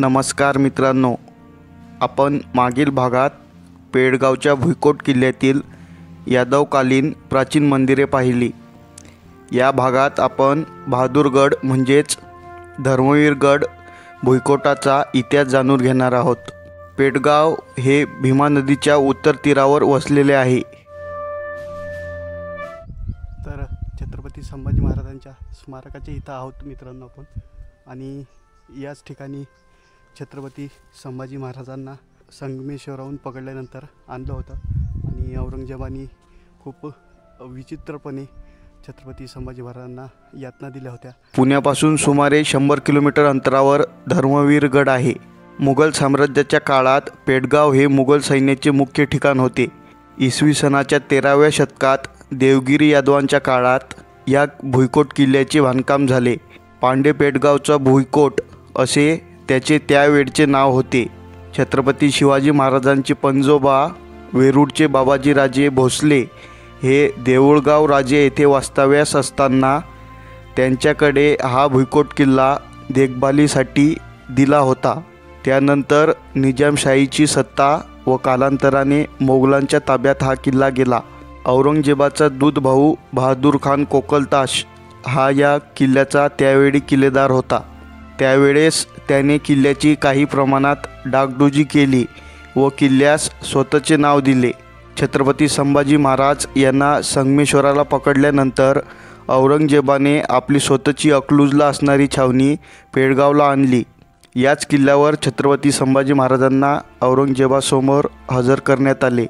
नमस्कार मित्रांनो, आपण मागील भागात पेडगावच्या भुईकोट किल्ल्यातील यादवकालीन प्राचीन मंदिरे पाहिली। या भागात आपण बहादूरगड म्हणजेच धर्मवीरगड भुईकोटाचा इतिहास जाणून घेणार आहोत। पेडगाव हे भीमा नदीच्या उत्तर तीरावर वसलेले आहे। तर छत्रपती संभाजी महाराजांच्या स्मारकाच्या इथं आहोत मित्रांनो आपण, आणि याच ठिकाणी छत्रपती संभाजी महाराजांना संगमेश्वराहून पकडल्यानंतर आणलं होतं आणि औरंगजेबाने खूप विचित्रपणे छत्रपती संभाजी महाराजांना यातना दिल्या होत्या। पुण्यापासून सुमारे 100 किलोमीटर अंतरावर धर्मवीरगड आहे। मुघल साम्राज्याच्या काळात पेडगाव हे मुघल सैन्याचे मुख्य ठिकाण होते। इसवी सनाच्या 13व्या शतकात देवगिरी यादवांच्या काळात या भुईकोट किल्ल्याचे बांधकाम झाले। पांडे पेडगावचा भुईकोट असे त्याचे त्यावेळचे नाव होते। छत्रपती शिवाजी महाराजांचे पंजोबा वेरूळचे बाबाजीराजे भोसले हे देऊळगाव राजे येथे वास्तव्यास असताना त्यांच्याकडे हा भुईकोट किल्ला देखभालीसाठी दिला होता। त्यानंतर निजामशाहीची सत्ता व कालांतराने मोगलांच्या ताब्यात हा किल्ला गेला। औरंगजेबाचा दूध भाऊ बहादूर खान कोकलताश हा या किल्ल्याचा त्यावेळी किल्लेदार होता। त्यावेळेस त्याने किल्ल्याची काही प्रमाणात डागडुजी केली व किल्ल्यास स्वतःचे नाव दिले। छत्रपती संभाजी महाराज यांना संगमेश्वराला पकडल्यानंतर औरंगजेबाने आपली स्वतःची अकलूजला असणारी छावणी पेडगावला आणली। याच किल्ल्यावर छत्रपती संभाजी महाराजांना औरंगजेबासमोर हजर करण्यात आले।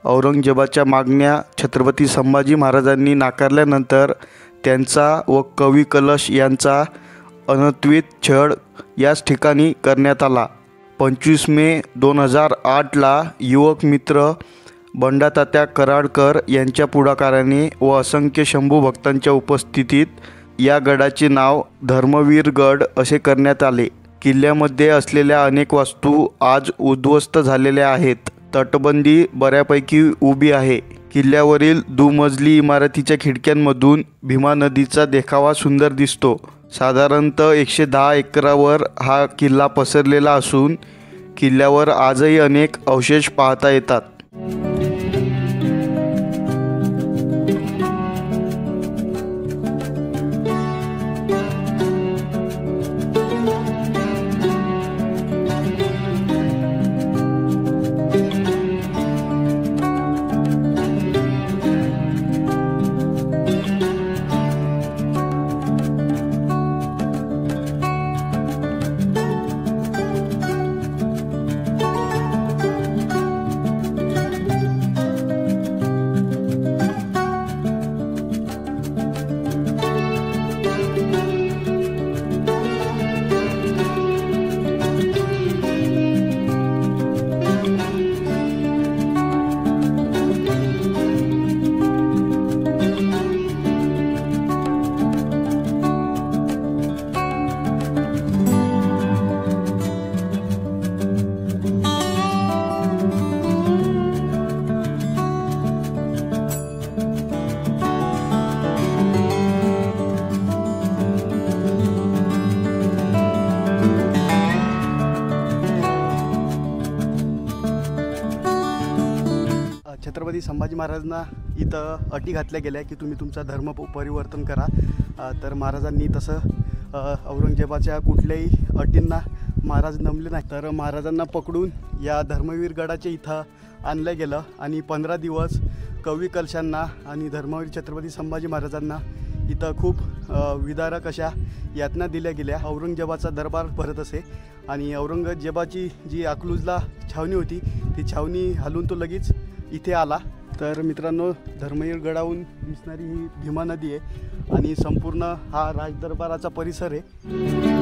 औरंगजेबाच्या मागण्या छत्रपती संभाजी महाराजांनी नाकारल्यानंतर त्यांचा व कवी कलश यांचा अनन्वित छळ याच ठिकाणी करण्यात आला। 25 मे 2008ला युवक मित्र बंडातात्या कराडकर यांच्या पुढाकाराने व असंख्य शंभू भक्तांच्या उपस्थितीत या गडाचे नाव धर्मवीरगड असे करण्यात आले। किल्ल्यामध्ये असलेल्या अनेक वास्तू आज उद्ध्वस्त झालेल्या आहेत। तटबंदी बऱ्यापैकी उभी आहे। किल्ल्यावरील दुमजली इमारतीच्या खिडक्यांमधून भीमा नदीचा देखावा सुंदर दिसतो। साधारणतः 110 एकरावर हा किल्ला पसरलेला असून किल्ल्यावर आजही अनेक अवशेष पाहता येतात। छत्रपती संभाजी महाराजांना इथं अटी घातल्या गेल्या की तुम्ही तुमचा धर्म परिवर्तन करा। तर महाराजांनी तसं औरंगजेबाच्या कुठल्याही अटींना महाराज नमले नाही। तर महाराजांना पकडून या धर्मवीरगडाच्या इथं आणलं गेलं आणि 15 दिवस कवी कलशांना आणि धर्मवीर छत्रपती संभाजी महाराजांना इथं खूप विदारक अशा यातना दिल्या गेल्या। औरंगजेबाचा दरबार भरत असे आणि औरंगजेबाची जी अकलूजला छावणी होती ती छावणी हलवून तो लगेच इथे आला। तर मित्रांनो, धर्मवीरगडाहून दिसणारी ही भीमा नदी आहे आणि संपूर्ण हा राजदरबाराचा परिसर आहे।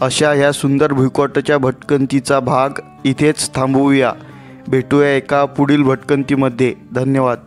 अशा ह्या सुंदर भुईकोटाच्या भटकंतीचा भाग इथेच थांबवूया. भेटूया एका पुढील भटकंतीमध्ये. धन्यवाद.